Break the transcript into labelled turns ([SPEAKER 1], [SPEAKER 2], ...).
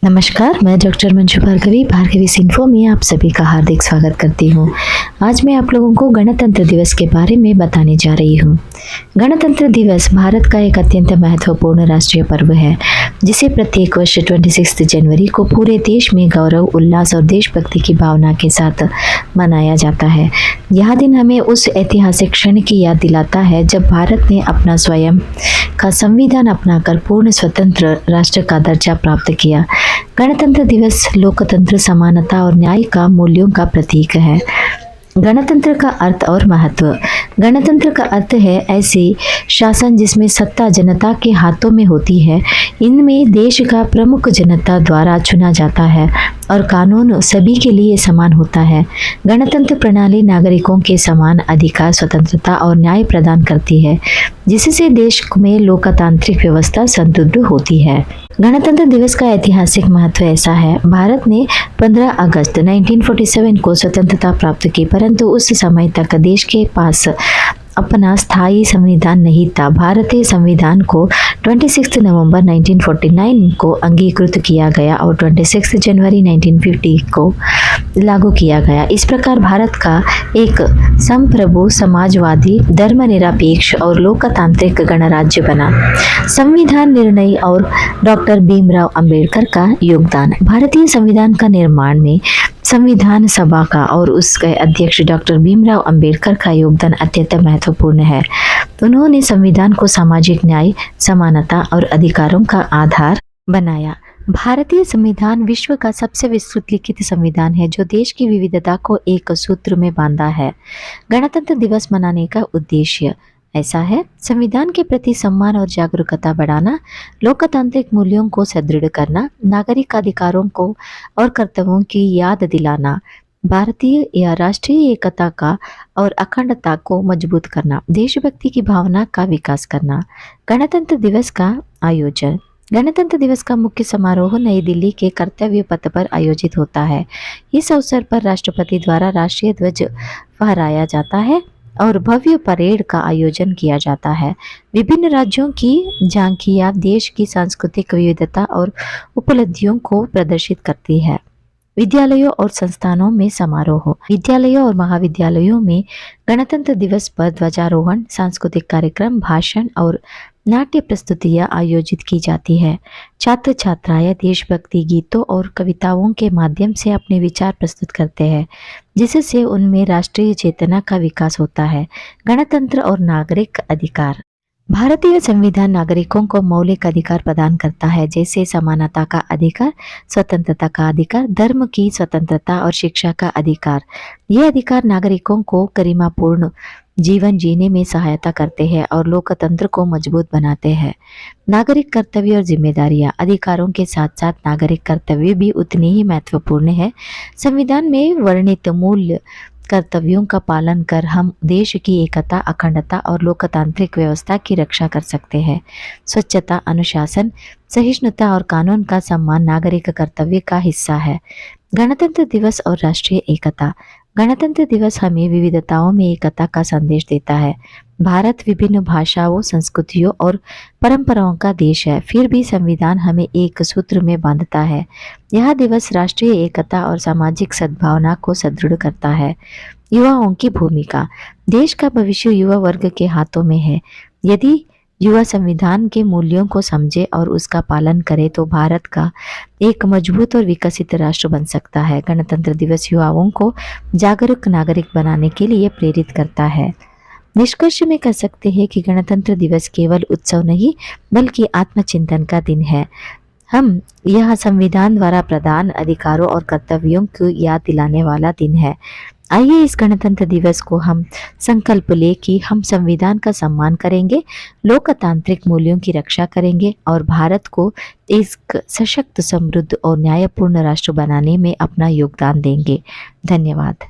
[SPEAKER 1] नमस्कार, मैं doctor Manju Bhargavi info में आप सभी का हार्दिक स्वागत करती हूँ। आज मैं आप लोगों को गणतंत्र दिवस के बारे में बताने जा रही हूँ। गणतंत्र दिवस भारत का एक अत्यंत महत्वपूर्ण राष्ट्रीय पर्व है, जिसे प्रत्येक वर्ष 26 जनवरी को पूरे देश में गौरव, उल्लास और देशभक्ति की भावना के साथ मनाया जाता है। यह दिन हमें उस ऐतिहासिक क्षण की याद दिलाता है जब भारत ने अपना स्वयं का संविधान अपनाकर पूर्ण स्वतंत्र राष्ट्र का दर्जा प्राप्त किया। गणतंत्र दिवस लोकतंत्र, समानता और न्याय का मूल्यों का प्रतीक है। गणतंत्र का अर्थ और महत्व। गणतंत्र का अर्थ है ऐसी शासन जिसमें सत्ता जनता के हाथों में होती है। इनमें देश का प्रमुख जनता द्वारा चुना जाता है और कानून सभी के लिए समान होता है। गणतंत्र प्रणाली नागरिकों के समान अधिकार, स्वतंत्रता और न्याय प्रदान करती है, जिससे देश में लोकतांत्रिक व्यवस्था सुदृढ़ होती है। गणतंत्र दिवस का ऐतिहासिक महत्व ऐसा है। भारत ने 15 अगस्त 1947 को स्वतंत्रता प्राप्त की, परंतु उस समय तक देश के पास अपना स्थायी संविधान नहीं था। भारतीय संविधान को 26 नवंबर 1949 को अंगीकृत किया गया और 26 जनवरी 1950 को लागू किया गया। इस प्रकार भारत का एक संप्रभु, समाजवादी, धर्मनिरपेक्ष और लोकतांत्रिक गणराज्य बना। संविधान निर्णय और डॉक्टर भीमराव अंबेडकर का योगदान। भारतीय संविधान का निर्माण में संविधान सभा का और उसके अध्यक्ष डॉक्टर भीमराव अंबेडकर का योगदान अत्यंत महत्वपूर्ण है। उन्होंने संविधान को सामाजिक न्याय, समानता और अधिकारों का आधार बनाया। भारतीय संविधान विश्व का सबसे विस्तृत लिखित संविधान है, जो देश की विविधता को एक सूत्र में बांधा है। गणतंत्र दिवस मनाने का उद्देश्य ऐसा है: संविधान के प्रति सम्मान और जागरूकता बढ़ाना, लोकतांत्रिक मूल्यों को सुदृढ़ करना, नागरिक अधिकारों को और कर्तव्यों की याद दिलाना, भारतीय या राष्ट्रीय एकता का और अखंडता को मजबूत करना, देशभक्ति की भावना का विकास करना। गणतंत्र दिवस का आयोजन। गणतंत्र दिवस का मुख्य समारोह नई दिल्ली के कर्तव्य पथ पर आयोजित होता है। इस अवसर पर राष्ट्रपति द्वारा राष्ट्रीय ध्वज फहराया जाता है और भव्य परेड का आयोजन किया जाता है। विभिन्न राज्यों की झांकियां देश की सांस्कृतिक विविधता और उपलब्धियों को प्रदर्शित करती है। विद्यालयों और संस्थानों में समारोह। विद्यालयों और महाविद्यालयों में गणतंत्र दिवस पर ध्वजारोहण, सांस्कृतिक कार्यक्रम, भाषण और नाट्य प्रस्तुतियां आयोजित की जाती है। छात्र छात्राएं देशभक्ति गीतों और कविताओं के माध्यम से अपने विचार प्रस्तुत करते हैं, जिससे उनमें राष्ट्रीय चेतना का विकास होता है। गणतंत्र और नागरिक अधिकार। भारतीय संविधान नागरिकों को मौलिक अधिकार प्रदान करता है, जैसे समानता का अधिकार, स्वतंत्रता का अधिकार, धर्म की स्वतंत्रता और शिक्षा का अधिकार। ये अधिकार नागरिकों को गरिमापूर्ण जीवन जीने में सहायता करते हैं और लोकतंत्र को मजबूत बनाते हैं। नागरिक कर्तव्य और जिम्मेदारियां। अधिकारों के साथ साथ नागरिक कर्तव्य भी उतने ही महत्वपूर्ण है। संविधान में वर्णित मूल्य कर्तव्यों का पालन कर हम देश की एकता, अखंडता और लोकतांत्रिक व्यवस्था की रक्षा कर सकते हैं। स्वच्छता, अनुशासन, सहिष्णुता और कानून का सम्मान नागरिक कर्तव्य का हिस्सा है। गणतंत्र दिवस और राष्ट्रीय एकता। गणतंत्र दिवस हमें विविधताओं में एकता का संदेश देता है। भारत विभिन्न भाषाओं, संस्कृतियों और परंपराओं का देश है, फिर भी संविधान हमें एक सूत्र में बांधता है। यह दिवस राष्ट्रीय एकता और सामाजिक सद्भावना को सुदृढ़ करता है। युवाओं की भूमिका। देश का भविष्य युवा वर्ग के हाथों में है। यदि युवा संविधान के मूल्यों को समझे और उसका पालन करे तो भारत का एक मजबूत और विकसित राष्ट्र बन सकता है। गणतंत्र दिवस युवाओं को जागरूक नागरिक बनाने के लिए प्रेरित करता है। निष्कर्ष में कह सकते हैं कि गणतंत्र दिवस केवल उत्सव नहीं, बल्कि आत्मचिंतन का दिन है। हम यह संविधान द्वारा प्रदान अधिकारों और कर्तव्यों को याद दिलाने वाला दिन है। आइए इस गणतंत्र दिवस को हम संकल्प ले कि हम संविधान का सम्मान करेंगे, लोकतांत्रिक मूल्यों की रक्षा करेंगे और भारत को एक सशक्त, समृद्ध और न्यायपूर्ण राष्ट्र बनाने में अपना योगदान देंगे। धन्यवाद।